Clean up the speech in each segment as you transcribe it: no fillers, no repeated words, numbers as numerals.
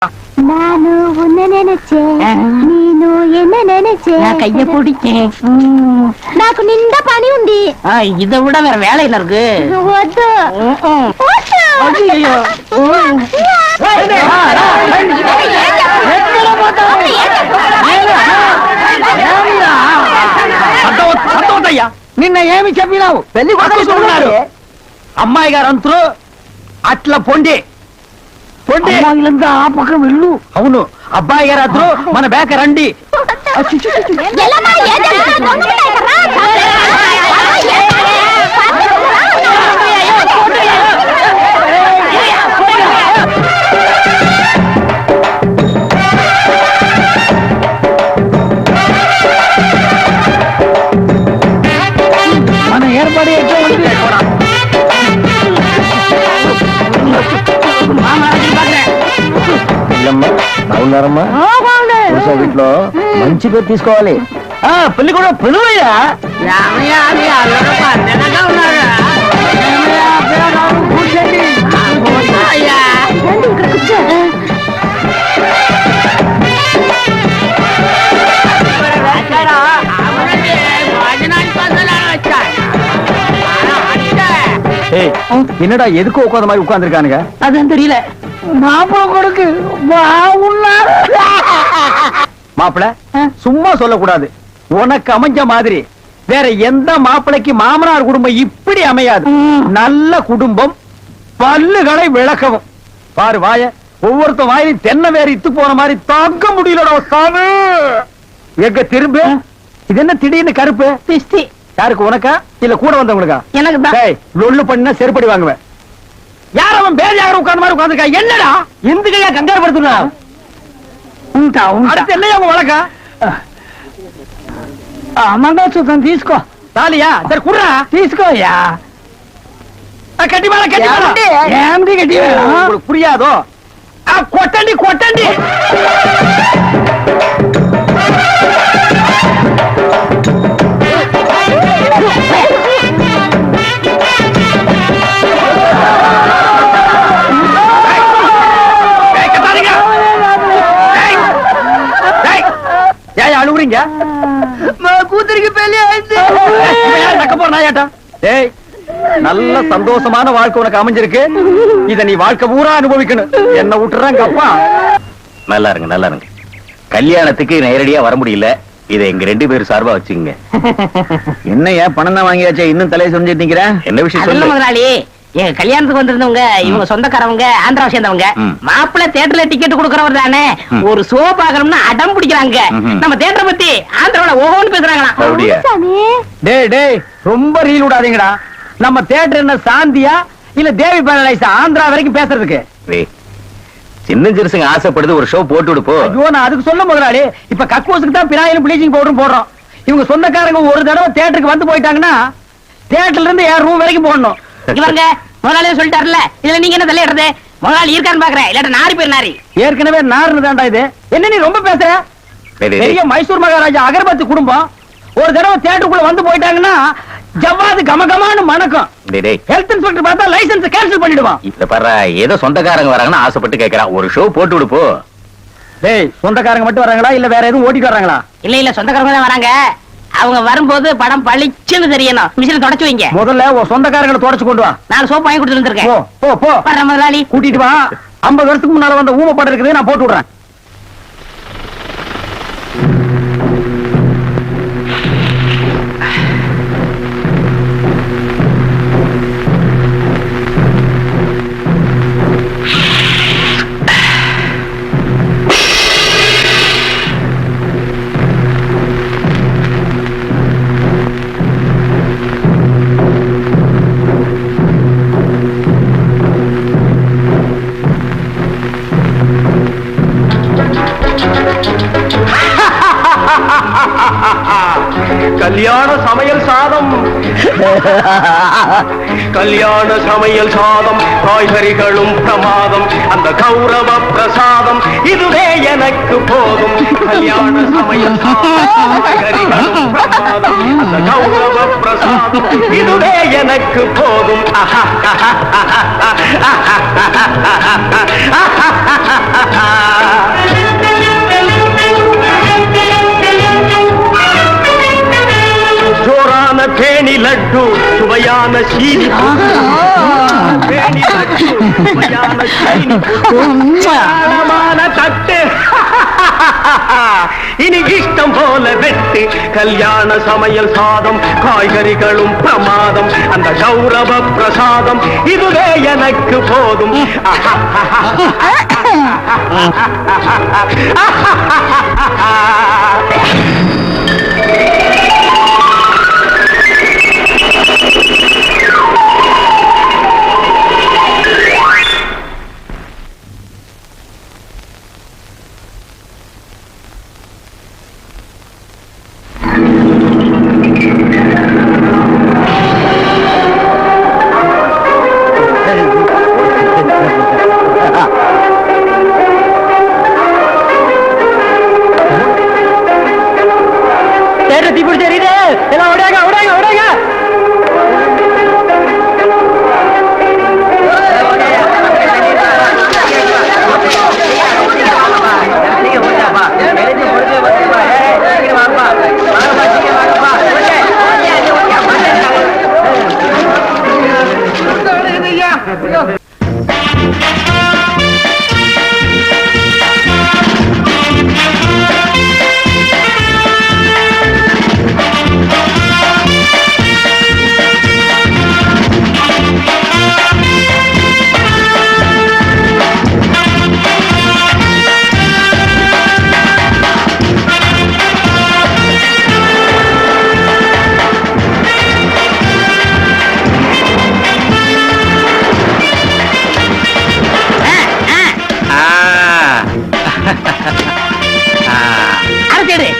நானு உன்ன நினைச்சேன் நீனு என்ன நினைச்சேன் கைய பிடிச்சேன் నాకు నిండా పని ఉంది இதை விட வேற வேலையில இருக்கு వద్దు ஐயோ నిన్న ఏమి చెప్పినావు పెళ్లి కొడుకున్నారు అమ్మాయి గారు అంతరు అట్లా పొండి పొండి ఆ పక్కన వెళ్ళు అవును అబ్బాయి గారు అద్దరు మన బేక రండి మన ఏర్పడి బాగున్నారమ్మా వీటిలో మంచి పేరు తీసుకోవాలి పెళ్లి కూడా పిలువయ్యా என்னடா எதுக்கு உட்காந்த மாதிரி உட்கார்ந்துருக்கானுங்க அதுவும் தெரியல மாப்பிள கொடுக்கு மாப்பிள சும்மா சொல்லக்கூடாது உனக்கு அமைஞ்ச மாதிரி வேற எந்த மாப்பிளைக்கு மாமனார் குடும்பம் இப்படி அமையாது நல்ல குடும்பம் பல்லுகளை விளக்கவும் பாரு வாய ஒவ்வொருத்த வாயிலும் தென்னை வேற இத்து போன மாதிரி தாங்க முடியலடா சாமி எங்க திரும்ப இது என்ன திடீர்னு கருப்பு திஷ்டி யாருக்கு உனக்கா இல்ல கூட வந்தவங்களுக்கா எனக்கு தான் லொல்லு பண்ணா செருப்படி வாங்குவேன் யார் அவன் பேஜாக உட்கார்ந்த மாதிரி உட்கார்ந்துருக்கா என்னடா எந்துக்கையா கங்காரு படுத்துனா அடுத்து என்னையா உங்க வழக்கா మంగళసూత్రం తీసుకో தாலியா சரி குடுறா తీసుకోయా கட்டி மேல கட்டி ఏమిటి గట్టి உங்களுக்கு புரியாதோ கொட்டண்டி கொட்டண்டி அழுகுறீங்க కూతురికి పెళ్లి అయింది நக்க போற நாயாட்டா டேய் நல்ல சந்தோஷமான வாழ்க்கை உனக்கு அமைஞ்சிருக்கு இத நீ வாழ்க்கை பூரா அனுபவிக்கணும் என்ன விட்டுறாங்க அப்பா நல்லா இருங்க நல்லா இருங்க கல்யாணத்துக்கு நேரடியா வர முடியல இதை எங்க 2 பேரும் சார்பா வச்சுங்க என்னையா பணம் தான் வாங்கியாச்சே இன்னும் தலையை சொல்லிட்டு நிக்கிறேன் என்ன விஷயம் சொல்ல சொல்லு முதலாளி எங்க கல்யாணத்துக்கு வந்திருந்தவங்க இவங்க சொந்தக்காரவங்க ஆந்திராவை சேர்ந்தவங்க மாப்பிள்ளை தியேட்டர்ல டிக்கெட் கொடுக்கறவர் தானே ஒரு ஷோ பாக்கணும்னு அடம் பிடிக்கிறாங்க நம்ம தியேட்டரை பத்தி ஆந்திராவில ஓஹோன்னு பேசுறாங்களாம் அப்படியா டேய் டேய் ரொம்ப ரீல் விடாதீங்கடா நம்ம தியேட்டர் என்ன சாந்தியா இல்ல தேவி பேரலைஸா ஆந்திரா வரைக்கும் பேசுறதுக்கு சின்ன சிறுசுங்க ஆசைப்படுது ஒரு ஷோ போட்டு விடுப்போ ஐயோ நான் அதுக்கு சொல்ல முதலாளி இப்ப கக்கூசுக்கு தான் பினாயிலும் ப்ளீச்சிங் பவுடரும் போடுறோம் இவங்க சொந்தக்காரங்க ஒரு தடவை தியேட்டருக்கு வந்து போயிட்டாங்கன்னா தியேட்டர்ல இருந்து 6 ரூம் வரைக்கும் போடணும் இவங்க முதலாளியே சொல்லிட்டாருல இதுல நீங்க என்ன தலையிடுறது முதலாளி இருக்கான்னு பாக்குறேன் இல்லாட்ட நாரி பேர் நாரி ஏற்கனவே நார்னு தான்டா இது என்ன நீ ரொம்ப பேசுற பெரிய மைசூர் மகாராஜா அகர்பத்தி குடும்பம் ஒரு தடவை தியேட்டருக்குள்ள வந்து போயிட்டாங்கன்னா ஜவ்வாது கமகமான்னு மணக்கும் ஹெல்த் இன்ஸ்பெக்டர் பார்த்தா லைசென்ஸ் கேன்சல் பண்ணிடுவான் இத பாரு ஏதோ சொந்தக்காரங்க வராங்கன்னு ஆசைப்பட்டு கேக்குறான் ஒரு ஷோ போட்டு விடுப்போ டேய் சொந்தக்காரங்க மட்டும் வராங்களா இல்ல வேற எதுவும் ஓட்டிட்டு வராங்களா இல்ல சொந்தக்காரங்க தான் வராங்க அவங்க வரும்போது படம் பளிச்சுன்னு தெரியணும் மிஷினை தொடச்சு வைங்க முதல்ல உன் சொந்தக்காரங்களை தொடச்சு கொண்டு வா 4 சோப்பு வாங்கி கொடுத்துட்டு இருக்கேன் போ போ வர முதலாளி கூட்டிட்டு வா 50 வருஷத்துக்கு முன்னால வந்த ஊம படம் இருக்குது நான் போட்டு விடுறேன் கல்யாண சமையல் சாதம் கல்யாண சமையல் சாதம் காய்கறிகளும் பிரமாதம் அந்த கௌரவ பிரசாதம் இதுவே எனக்கு போதும் கல்யாண சமயம் காய்கறிகளும் பிரமாதம் அந்த கௌரவ பிரசாதம் இதுவே எனக்கு போதும் ஜோரான பேணி லட்டு சுவையான சீனி பேணி லட்டு சுவையான சீனி ஆழமான தட்டு இனி இஷ்டம் போல வெட்டு கல்யாண சமையல் சாதம் காய்கறிகளும் பிரமாதம் அந்த கௌரவ பிரசாதம் இதுவே எனக்கு போதும்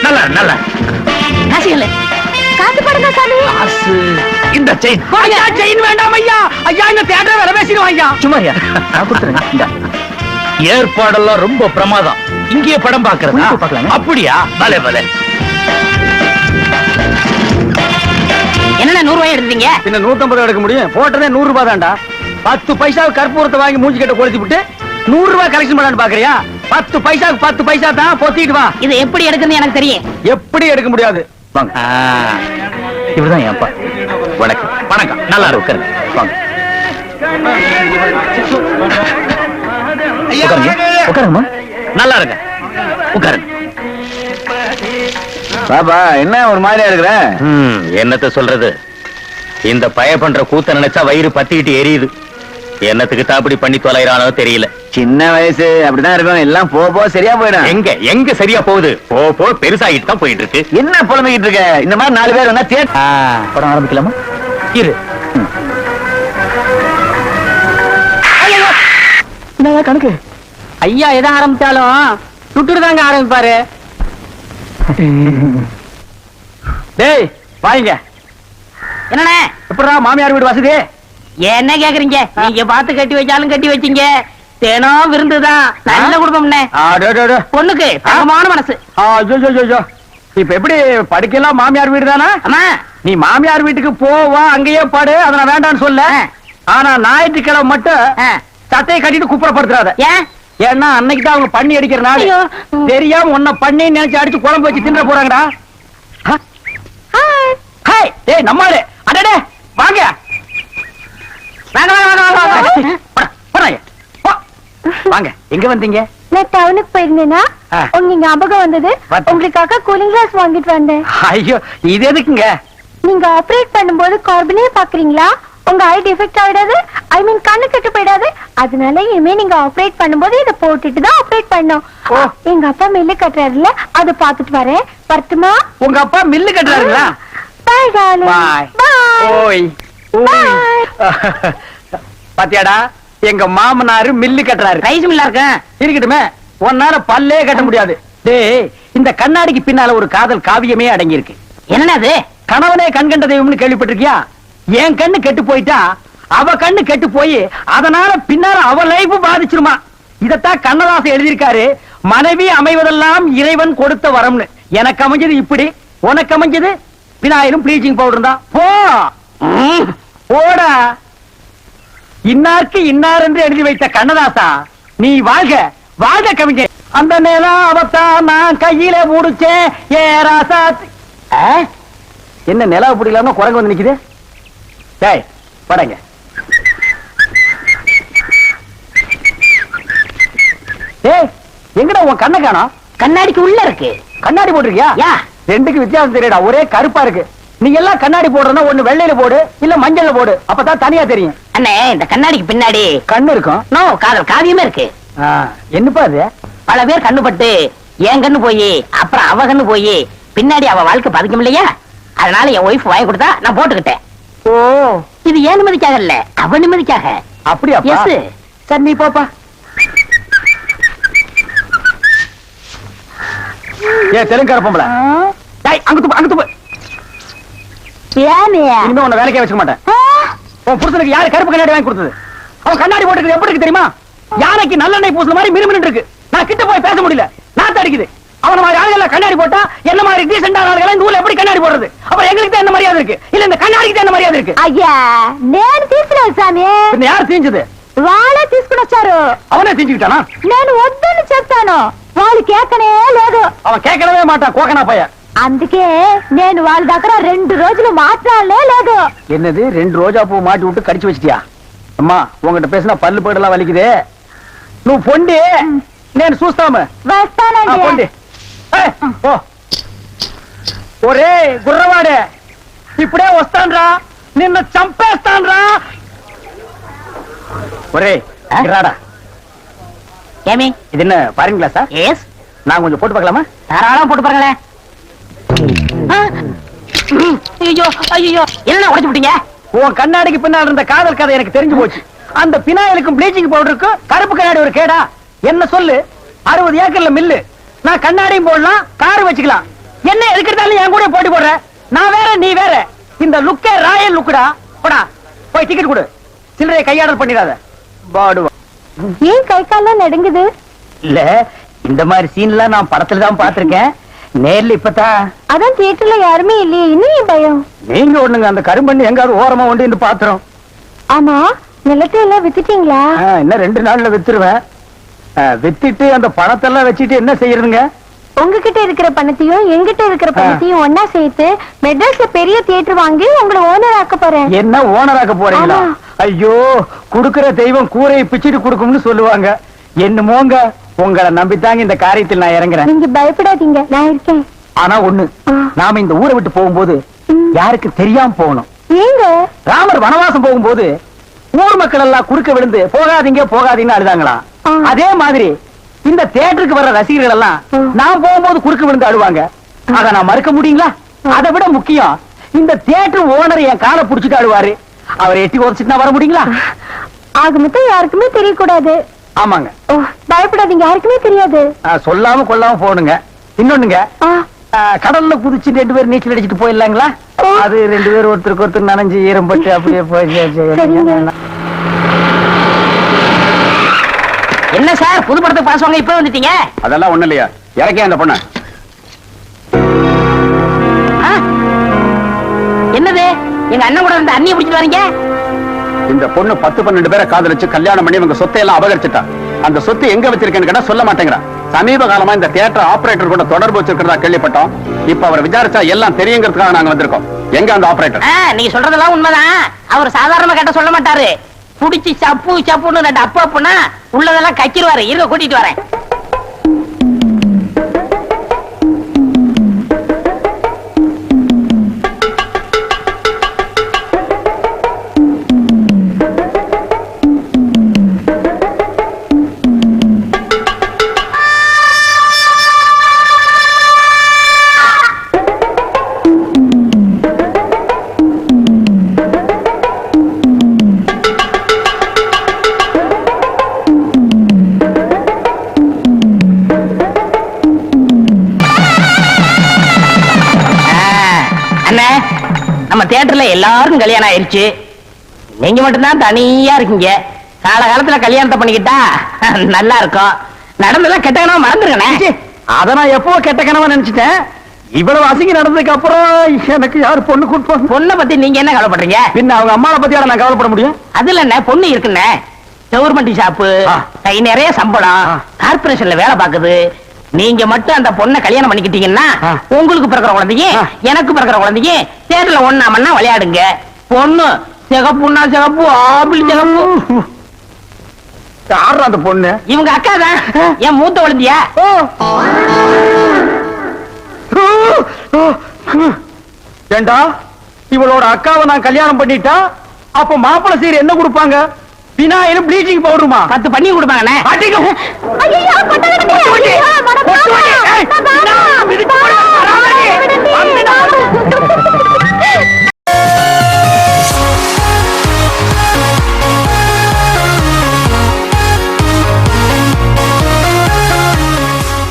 நல்லா நல்லா காசு போடுங்க சாமி. காசு இந்த செயின் ஐயா செயின் வேண்டாம் ஐயா. ஐயா இந்த தியேட்டர் வேலை பேசிடுவோம் ஐயா. சும்மா நான் கொடுத்துறேன். ஏற்பாடெல்லாம் ரொம்ப பிரமாதம். இங்கேயே படம் பாக்குறதா? அப்படியா? பலே பலே. என்ன 100 ரூபாய் எடுத்தீங்க? பின்ன 150 எடுக்க முடியும்? போட்டதே 100 ரூபாய் தான்டா. 10 பைசாவுக்கு கற்பூரத்தை வாங்கி மூஞ்சி கட்ட கொளுத்தி விட்டு 100 ரூபாய் கலெக்ஷன் பண்ணலான்னு பாக்குறியா? 10 பைசாவுக்கு 10 பைசா தான். பொத்திட்டு வா. இது எப்படி எடுக்குன்னு எனக்கு தெரியும். எப்படி எடுக்க முடியாது? வாங்க. இவர்தான் என் அப்பா. வணக்கம். வணக்கம். நல்லா உட்காருங்க. வாங்க. உட்காருங்க. உட்காருங்கம்மா. நல்லா இருங்க. உட்காருங்க. பாபா என்ன ஒரு மாதிரியா இருக்கிற? என்னத்த சொல்றது? இந்த பய பண்ற கூத்த நினைச்சா வயிறு பத்திக்கிட்டு எரியுது. என்னத்துக்கு தாப்படி பண்ணி தொலைறானோ தெரியல. சின்ன வயசு அப்படிதான் இருக்கும். எல்லாம் போ சரியா போயிடும். எங்க சரியா போகுது? போ பெருசாகிட்டு தான் போயிட்டு இருக்கு. என்ன புலம்பிக்கிட்டு இருக்க? இந்த மாதிரி 4 பேர் வந்தா படம் ஆரம்பிக்கலாமா? இரு. கணக்கு ஐயா எதை ஆரம்பிச்சாலும் சுட்டுட்டு தாங்க ஆரம்பிப்பாரு. டேய் வாங்க. என்னண்ணே எப்படா மாமியார் வீடு வசதி? என்ன கேக்குறீங்க? நீங்க பார்த்து கட்டி வச்சாலும் கட்டி வச்சீங்க. தினம் விருந்துதான். நல்ல குடும்பம்னே. பொண்ணுக்கு தங்கமான மனசு. இப்ப எப்படி படுக்கலாம்? மாமியார் வீடு தானா? ஆமா. நீ மாமியார் வீட்டுக்கு போவா, அங்கேயே பாடு. அத நான் வேண்டான்னு சொல்ல. ஆனா ஞாயிற்றுக்கிழமை மட்டும் சட்டையை கட்டிட்டு குப்புறப்படுத்துறாத. ஏன்? ஏன்னா அன்னைக்கு தான் அவங்க பண்ணி அடிக்கிற நாள். தெரியாம உன்னை பண்ணி நினைச்சு அடிச்சு குழம்பு வச்சு தின்ற போறாங்கடா. ஹாய் டேய் நம்மாளே. அடடே வாங்க. வாங்க வாங்க வாங்க வாங்க. வாங்க. எங்க வந்தீங்க? நான் டவுனுக்கு போயிருந்தேனா உங்க ஞாபகம் வந்தது. உங்களுக்காக கூலிங் கிளாஸ் வாங்கிட்டு வந்தேன். ஐயோ இது எதுக்குங்க? நீங்க ஆபரேட் பண்ணும்போது கார்பனே பாக்குறீங்களா? உங்க ஐ டிஃபெக்ட் ஆயிடாது. ஐ மீன் கண்ணு கெட்டு போயிடாது. அதனால இனிமே நீங்க ஆபரேட் பண்ணும்போது இதை போட்டுட்டு தான் ஆபரேட் பண்ணோம். எங்க அப்பா மில்லு கட்டுறாருல, அதை பாத்துட்டு வரேன். வரட்டுமா? உங்க அப்பா மில்லு கட்டுறாருங்களா? பாய் டார்லிங். பாய். ஓய் பாத்தியாடா, எங்க மாமனாரு மில்லு கட்டுறாரு. ரைஸ் மில்லா இருக்க இருக்கட்டுமே. உன்னால பல்லே கட்ட முடியாது. டேய் இந்த கண்ணாடிக்கு பின்னால ஒரு காதல் காவியமே அடங்கி இருக்கு. என்னன்னா அது? கணவனே கண் கண்ட தெய்வம்னு கேள்விப்பட்டிருக்கியா? என் கண்ணு கெட்டு போயிட்டா அவ கண்ணு கெட்டு போய் அதனால பின்னால அவ லைஃப் பாதிச்சிருமா. இதத்தான் கண்ணதாசன் எழுதியிருக்காரு. மனைவி அமைவதெல்லாம் இறைவன் கொடுத்த வரம்னு. எனக்கு அமைஞ்சது இப்படி, உனக்கு அமைஞ்சது விநாயகரும் ப்ளீச்சிங் பவுடர் தான். போ போடா. இன்னாருக்கு இன்னார் என்று எழுதி வைத்த கண்ணதாசா, நீ வாழ்க வாழ்க கவிஞர். அந்த நேரம் அவத்தான் நான் கையில முடிச்சேன் ஏ ராசா. என்ன நிலா பிடிக்கலாம குரங்கு வந்து நிக்குது? டேய் படங்க. ஏய் எங்கடா உன் கண்ணை காணோம்? கண்ணாடிக்கு உள்ள இருக்கு. கண்ணாடி போட்டிருக்கியா? யா. ரெண்டுக்கு வித்தியாசம் தெரியடா, ஒரே கருப்பா இருக்கு. நீ எல்லாம் கண்ணாடி போடுறனா ஒண்ணு வெள்ளையில போடு, இல்ல மஞ்சள்ல போடு, அப்பதான் தனியா தெரியும். அண்ணே இந்த கண்ணாடிக்கு பின்னாடி கண்ணு இருக்கும். நோ காதல் காவியமே இருக்கு. என்னப்பா அது? பல பேர் கண்ணு பட்டு என் கண்ணு போய் அப்புறம் அவ கண்ணு போய் பின்னாடி அவ வாழ்க்கை பாதிக்கும் இல்லையா, அதனால என் ஒய்ஃப் வாங்கி கொடுத்தா நான் போட்டுக்கிட்டேன். ஓ இது ஏன் நிம்மதிக்காக இல்ல, அவ நிம்மதிக்காக. அப்படியா? எஸ். சரி நீ போப்பா. ஏ தெலுங்கார பொம்பளை, டேய் அங்க துப்பு, அங்க துப்பு. இனிமே உன்னை வேலைக்கே வச்சுக்க மாட்டேன். உன் புருஷனுக்கு யாரு கருப்பு கண்ணாடி வாங்கி கொடுத்தது? அவன் கண்ணாடி போட்டுக்கிறது எப்படி இருக்கு தெரியுமா? யானைக்கு நல்லெண்ணெய் பூசுற மாதிரி மினுமினு இருக்கு. நான் கிட்ட போய் பேச முடியல, நாத்து அடிக்குது. அவன மாதிரி ஆளுகளை கண்ணாடி போட்டா என்ன மாதிரி டீசென்டான ஆளுகளை இந்த ஊர்ல எப்படி கண்ணாடி போடுறது? அப்ப எங்களுக்கு தான் என்ன மரியாதை இருக்கு, இல்ல இந்த கண்ணாடிக்கு தான் என்ன மரியாதை இருக்கு? అయ్యా నేను తీసుకున్నాను సామి. பின்ன யார் தீஞ்சது? వాళ్ళే తీసుకుని వచ్చారు. அவனே தீஞ்சுக்கிட்டானா? నేను వద్దని చెప్తాను, వాళ్ళు కేకనే లేదు. அவன் கேட்கவே மாட்டான், கோக்கனா பைய. అందుకే నేను వాళ్ళ దగ్గర 2 రోజులు మాట్లాడలే లేదు. என்னது 2 ரோஜா பூ மாட்டி விட்டு கடிச்சு வச்சிட்டியா? అమ్మా உங்ககிட்ட பேசினா பல்லு போடலாம் வலிக்குதே. నువ్వు పొండి నేను చూస్తాము. వస్తానండి. పొండి. ఓ ఒరే గుర్రవాడే, ఇప్పుడే వస్తాన్రా, నిన్ను చంపేస్తాన్రా. ఒరే రాడా. ஏமி இது என்ன பாருங்களா சார்? எஸ். நான் கொஞ்சம் போட்டு பார்க்கலாமா? தாராளமா போட்டு பாருங்களேன். ஐயோ ஐயோ என்ன உடைச்சு விட்டீங்க? உன் கண்ணாடிக்கு பின்னால் இருந்த காதல் கதை எனக்கு தெரிஞ்சு போச்சு. அந்த பினாயிலுக்கும் ப்ளீச்சிங் பவுடருக்கும் கருப்பு கண்ணாடி ஒரு கேடா? என்ன சொல்லு, 60 ஏக்கர்ல மில்லு, நான் கண்ணாடியும் போடலாம், கார் வச்சுக்கலாம். என்ன எதுக்கிறதாலும் என் கூட போட்டி போடுற? நான் வேற நீ வேற. இந்த லுக்கே ராயல் லுக்குடா. போடா போய் டிக்கெட் கொடு, சில்லறையை கையாடல் பண்ணிடாத. பாடுவா. ஏன் கை கால்லாம் நடுங்குது? இல்ல இந்த மாதிரி சீன்லாம் நான் படத்துல தான் பாத்திருக்கேன், நேர்ல இப்பதான். அதான் தியேட்டர்ல யாருமே இல்லையே, இன்னும் ஏன் பயம்? நீங்க ஒண்ணுங்க அந்த கரும்பண்ணி எங்காவது ஓரமா ஒன்று பாத்துறோம். ஆமா நிலத்தை எல்லாம் வித்துட்டீங்களா? இன்னும் 2 நாள்ல வித்துருவேன். வித்துட்டு அந்த பணத்தெல்லாம் வச்சுட்டு என்ன செய்யறதுங்க? உங்ககிட்ட இருக்கிற பணத்தையும் எங்கிட்ட இருக்கிற பணத்தையும் ஒன்னா சேர்த்து மெட்ராஸ்ல பெரிய தியேட்டர் வாங்கி உங்களை ஓனர் ஆக்க போறேன். என்ன ஓனர் ஆக்க போறீங்களா? ஆமா. ஐயோ, குடுக்கிற தெய்வம் கூரையை பிச்சுட்டு கொடுக்கும்னு சொல்லுவாங்க. என்னமோங்க, உங்களை நம்பித்தாங்க இந்த காரியத்தில் நான் இறங்குறேன். நீங்க பயப்படாதீங்க, நான் இருக்கேன். ஆனா ஒண்ணு, நாம இந்த ஊரை விட்டு போகும்போது யாருக்கு தெரியாம போகணும். ஏங்க? ராமர் வனவாசம் போகும்போது ஊர் மக்கள் எல்லாம் குறுக்க விழுந்து போகாதீங்க போகாதீங்கன்னு அழுதாங்களா? அதே மாதிரி இந்த தியேட்டருக்கு வர்ற ரசிகர்கள் எல்லாம் நான் போகும்போது குறுக்க விழுந்து அழுவாங்க. அத நான் மறுக்க முடியுங்களா? அதை விட முக்கியம், இந்த தியேட்டர் ஓனர் என் காலை புடிச்சிட்டு அழுவாரு. அவரை எட்டி உதச்சிட்டு நான் வர முடியுங்களா? ஆக மொத்தம் யாருக்குமே தெரியக்கூடாது. ஆமாங்க. பயப்படாதீங்க, யாருக்குமே தெரியாது. சொல்லாம கொள்ளாம போகணுங்க. இன்னொன்னுங்க, கடல்ல குதிச்சு 2 பேர் நீச்சல் அடிச்சுட்டு போயிடலாங்களா? அது 2 பேர் ஒருத்தருக்கு ஒருத்தர் நனைஞ்சு ஈரம்பட்டு அப்படியே போய். என்ன சார் புது படத்துக்கு பாசுவாங்க இப்ப வந்துட்டீங்க? அதெல்லாம் ஒண்ணு இல்லையா, இறக்கே அந்த பொண்ணு. என்னது எங்க அண்ணன் கூட இருந்த அண்ணியை பிடிச்சிட்டு வரீங்க? இந்த பொண்ணு 10-12 பேரை காதலிச்சு கல்யாணம் பண்ணி இவங்க சொத்தை எல்லாம் அபகரிச்சுட்டா. அந்த சொத்து எங்க வச்சிருக்கேன்னு கேட்டா சொல்ல மாட்டேங்கிறா. சமீப காலமா இந்த தியேட்டர் ஆபரேட்டர் கூட தொடர்பு வச்சிருக்கிறதா கேள்விப்பட்டோம். இப்ப அவரை விசாரிச்சா எல்லாம் தெரியுங்கிறதுக்காக நாங்க வந்திருக்கோம். எங்க அந்த ஆபரேட்டர்? நீங்க சொல்றதெல்லாம் உண்மைதான். அவர் சாதாரணமா கேட்ட சொல்ல மாட்டாரு. புடிச்சு சப்பு சப்புன்னு 2 அப்பா அப்பனா உள்ளதெல்லாம் கக்கிடுவாரு. இருக்க கூட்டிட்டு வரேன். நம்ம தியேட்டர்ல எல்லாருக்கும் கல்யாணம் ஆயிருச்சு, நீங்க மட்டும்தான் தனியா இருக்கீங்க. காலகாலத்துல கல்யாணத்தை பண்ணிக்கிட்டா நல்லா இருக்கும். நடந்ததெல்லாம் கெட்ட கனவா மறந்துருக்கனே. அத நான் எப்போ கெட்ட கனவா நினைச்சிட்டேன். இவ்வளவு அசிங்க நடந்ததுக்கு அப்புறம் எனக்கு யாரு பொண்ணு கொடுப்பாங்க? பொண்ணை பத்தி நீங்க என்ன கவலைப்படுறீங்க? பின்ன அவங்க அம்மாவை பத்தி நான் கவலைப்பட முடியும்? அதுல என்ன பொண்ணு இருக்குண்ணே, கவர்மெண்ட் ஷாப்பு, கை நிறைய சம்பளம், கார்பரேஷன்ல வேலை பாக்குது. நீங்க மட்டும் அந்த பொண்ணை கல்யாணம் பண்ணிக்கிட்டீங்கன்னா உங்களுக்கு பிறக்கிற குழந்தைங்க எனக்கு பிறக்கிற குழந்தைங்க தேர்ல ஒண்ணா மண்ணா விளையாடுங்க. பொண்ணு சிகப்புன்னா சிகப்பு, ஆப்பிள் சிகப்பு. யாரு அந்த பொண்ணு? இவங்க அக்கா தான், என் மூத்த குழந்தையா. ஏண்டா இவளோட அக்காவை நான் கல்யாணம் பண்ணிட்டா அப்ப மாப்பிள்ளை சீர் என்ன கொடுப்பாங்க? வினாயிலும் ப்ளீச்சிங் பவுடருமா? 10 பண்ணி கொடுப்பாங்கண்ணே. ஐயோ, கொட்டாதீங்க. ஐயோ, மனசு.